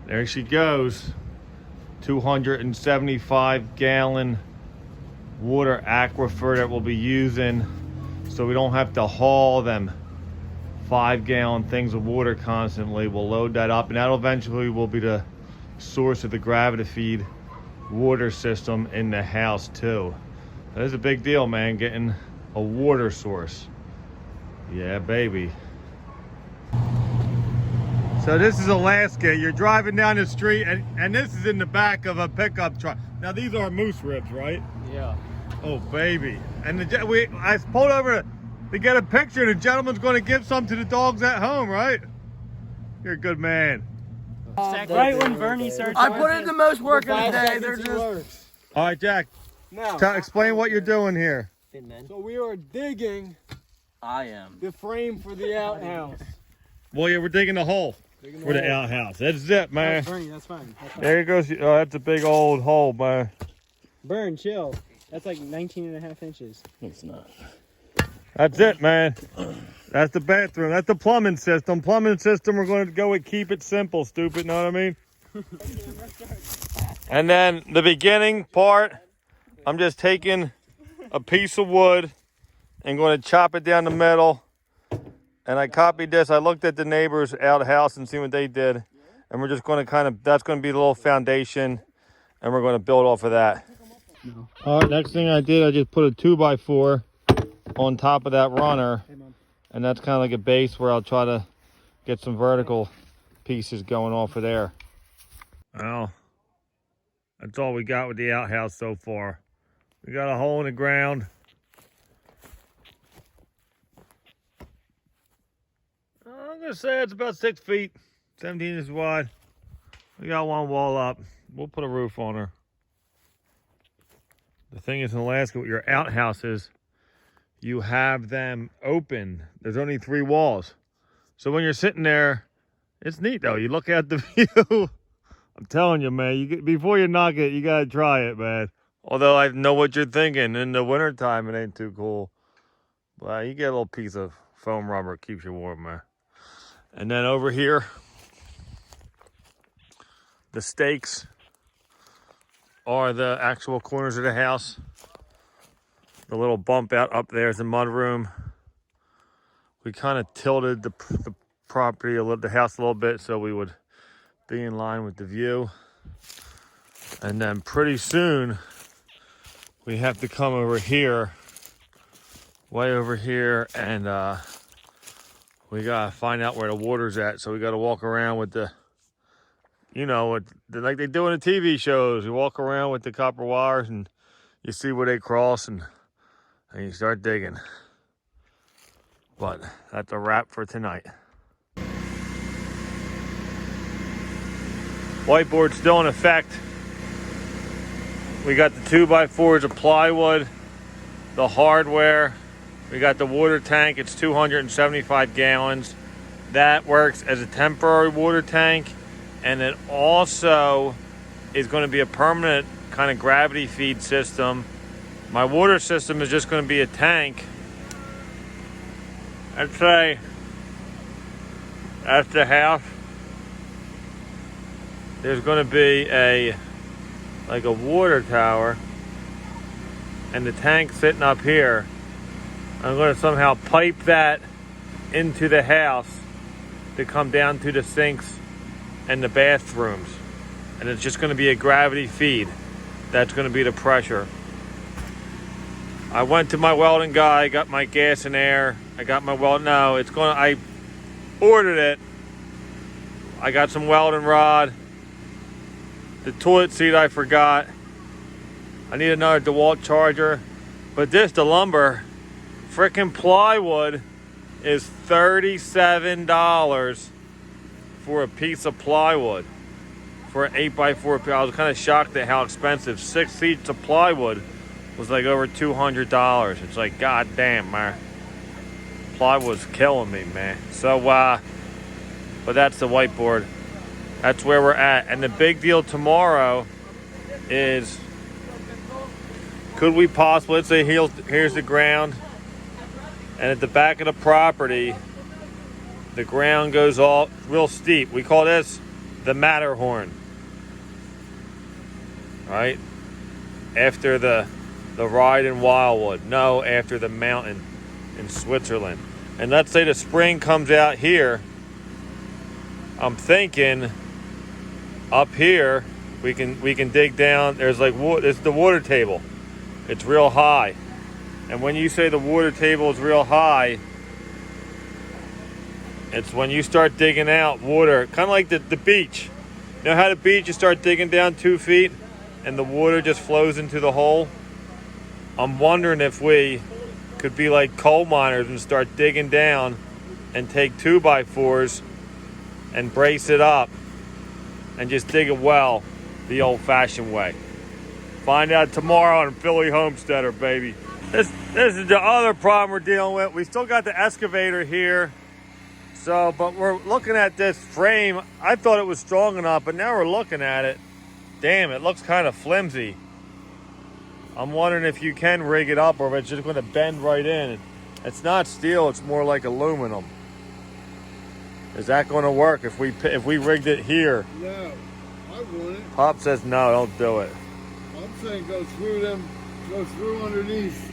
There she goes. 275-gallon water aquifer that we'll be using, so we don't have to haul them 5-gallon things of water constantly. We'll load that up, and that'll eventually will be the source of the gravity feed water system in the house too. That is a big deal, man, getting a water source. Yeah, baby. So this is Alaska. You're driving down the street, and this is in the back of a pickup truck. Now these are moose ribs, right? Yeah. Oh, baby. And I pulled over to get a picture. The gentleman's going to give some to the dogs at home, right? You're a good man. Right when Bernie starts. I put in the most work of the day. They're just. All right, Jack. Now, Explain what you're doing here. so we are digging the frame for the outhouse. Well, yeah, we're digging the hole for the outhouse. That's it, man. Bernie, that's fine. There goes. Oh, that's a big old hole, man. Burn, chill. That's like 19.5 inches. It's not. That's it, man. That's the bathroom. That's the plumbing system. Plumbing system, we're going to go with keep it simple, stupid, know what I mean? And then the beginning part, I'm just taking a piece of wood and going to chop it down the middle. And I copied this. I looked at the neighbor's outhouse and see what they did. And we're just going to that's going to be the little foundation. And we're going to build off of that. All right, next thing I did, I just put a 2x4 on top of that runner. And that's kind of like a base where I'll try to get some vertical pieces going off of there. Well, that's all we got with the outhouse so far. We got a hole in the ground. I'm going to say it's about 6 feet, 17 inches wide. We got one wall up. We'll put a roof on her. The thing is in Alaska with your outhouses, you have them open. There's only 3 walls. So when you're sitting there, it's neat though. You look at the view. I'm telling you, man, before you knock it, you got to try it, man. Although I know what you're thinking. In the wintertime, it ain't too cool. But you get a little piece of foam rubber. It keeps you warm, man. And then over here, the stakes are the actual corners of the house. The little bump out up there is the mud room. We kind of tilted the property, the house a little bit so we would be in line with the view. And then pretty soon, we have to come over here, way over here, and we gotta find out where the water's at. So we gotta walk around with the, like they do in the TV shows. You walk around with the copper wires and you see where they cross and you start digging. But that's a wrap for tonight. Whiteboard's still in effect. We got the 2x4s of plywood, the hardware. We got the water tank. It's 275 gallons. That works as a temporary water tank. And it also is going to be a permanent kind of gravity feed system. My water system is just going to be a tank. I'd say that's the house. There's going to be like a water tower and the tank sitting up here. I'm going to somehow pipe that into the house to come down to the sinks and the bathrooms. And it's just going to be a gravity feed. That's going to be the pressure. I went to my welding guy, got my gas and air. I got my I ordered it. I got some welding rod. The toilet seat I forgot. I need another DeWalt charger. But the lumber, frickin' plywood, is $37 for a piece of plywood. For an 8x4. I was kind of shocked at how expensive. 6 sheets of plywood was like over $200. It's like, god damn, man. Plywood's killing me, man. So, but that's the whiteboard. That's where we're at. And the big deal tomorrow is, could we possibly, let's say here's the ground, and at the back of the property, the ground goes all real steep. We call this the Matterhorn, right? After the ride in Wildwood. No, after the mountain in Switzerland. And let's say the spring comes out here. I'm thinking up here we can dig down. There's like it's the water table. It's real high. And when you say the water table is real high, it's when you start digging out water, kind of like the beach. You know how the beach, you start digging down 2 feet and the water just flows into the hole? I'm wondering if we could be like coal miners and start digging down and take 2x4s and brace it up and just dig a well the old-fashioned way. Find out tomorrow on Philly Homesteader, baby. This is the other problem we're dealing with. We still got the excavator here. So, but we're looking at this frame. I thought it was strong enough, but now we're looking at it. Damn, it looks kind of flimsy. I'm wondering if you can rig it up or if it's just going to bend right in. It's not steel, it's more like aluminum. Is that going to work if we rigged it here? No, I want it. Pop says no, don't do it. I'm saying go through underneath.